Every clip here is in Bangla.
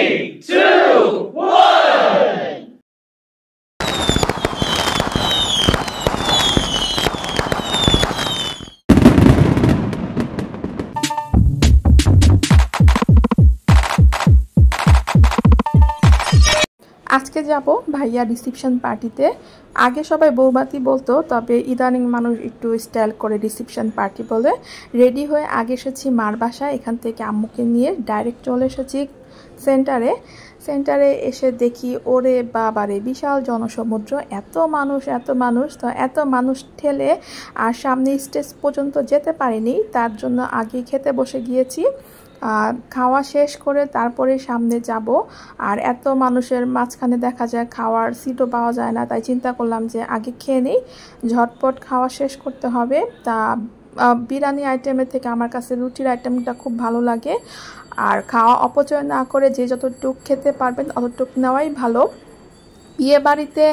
3, 2, 1. আজকে যাব ভাইয়া রিসেপশন পার্টিতে। আগে সবাই বৌবাতি বলতো, তবে ইদানিং মানুষ একটু স্টাইল করে রিসেপশন পার্টি বলে। রেডি হয়ে আগে এসেছি মার বাসায়, এখান থেকে আম্মুকে নিয়ে ডাইরেক্ট চলে এসেছি সেন্টারে এসে দেখি ওরে বাবারে বিশাল জনসমুদ্র, এত মানুষ, তো এত মানুষ ঠেলে আর সামনে স্টেজ পর্যন্ত যেতে পারিনি, তার জন্য আগে খেতে বসে গিয়েছি। খাওয়া শেষ করে তারপরে সামনে যাব, আর এত মানুষের মাঝখানে দেখা যায় খাওয়ার সিটও পাওয়া যায় না, তাই চিন্তা করলাম যে আগে খেয়ে নিই, ঝটপট খাওয়া শেষ করতে হবে। তা বিরিয়ানি আইটেমের থেকে আমার কাছে রুটির আইটেমটা খুব ভালো লাগে, আর খাওয়া অপচয় না করে যে যতটুকু খেতে পারবেন অতটুকু নেওয়াই ভালো। বিয়ে বাড়িতে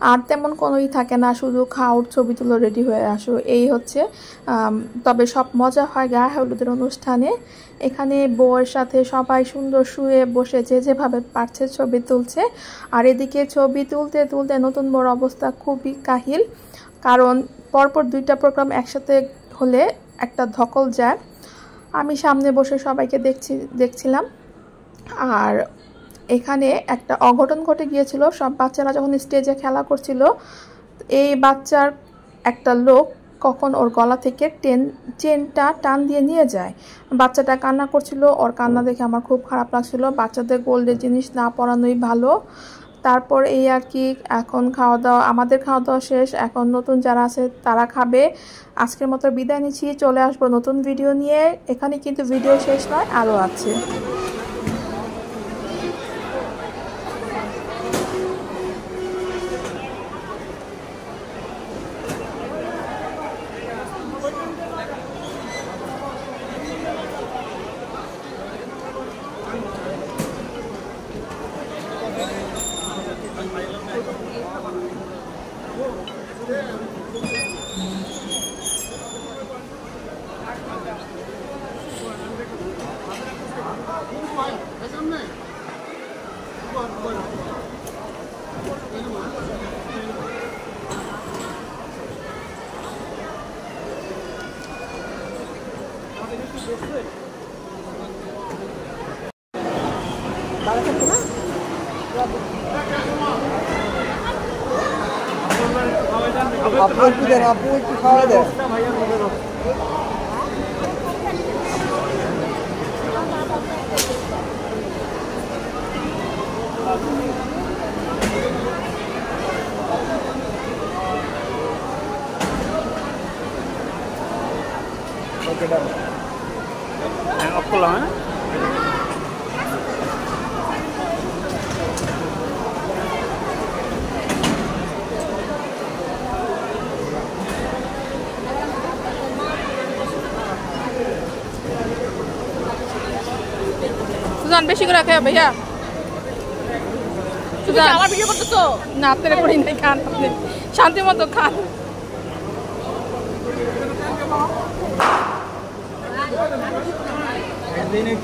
আর তেমন কোনোই থাকে না, শুধু খাওয়ার ছবি তুলো রেডি হয়ে আসো, এই হচ্ছে। তবে সব মজা হয় গায়ে হলুদের অনুষ্ঠানে। এখানে বউয়ের সাথে সবাই সুন্দর শুয়ে বসে যে যেভাবে পারছে ছবি তুলছে, আর এদিকে ছবি তুলতে তুলতে নতুন বড় অবস্থা খুবই কাহিল, কারণ পরপর দুইটা প্রোগ্রাম একসাথে হলে একটা ধকল যায়। আমি সামনে বসে সবাইকে দেখছিলাম, আর এখানে একটা অঘটন ঘটে গিয়েছিল। সব বাচ্চারা যখন স্টেজে খেলা করছিল, এই বাচ্চার একটা লোক কখন ওর গলা থেকে চেনটা টান দিয়ে নিয়ে যায়। বাচ্চাটা কান্না করছিল, ওর কান্না দেখে আমার খুব খারাপ লাগছিল। বাচ্চাদের গোল্ডের জিনিস না পরানোই ভালো। তারপর এই আর কি, এখন আমাদের খাওয়া দাওয়া শেষ, এখন নতুন যারা আছে তারা খাবে। আজকের মতো বিদায় নিচ্ছি, চলে আসবো নতুন ভিডিও নিয়ে। এখানে কিন্তু ভিডিও শেষ নয়, আরও আছে। আপু একটু দেন, আপু একটু খাওয়া দেন। ওকে ডান, অফ করলাম। হ্যাঁ, সুজান বেশি করে রাখে ভাইয়া। সুজান আমার ভিডিও করতেছো না? আপনারা করি নাই, খান আপনি শান্তি মতো খান। একদিনই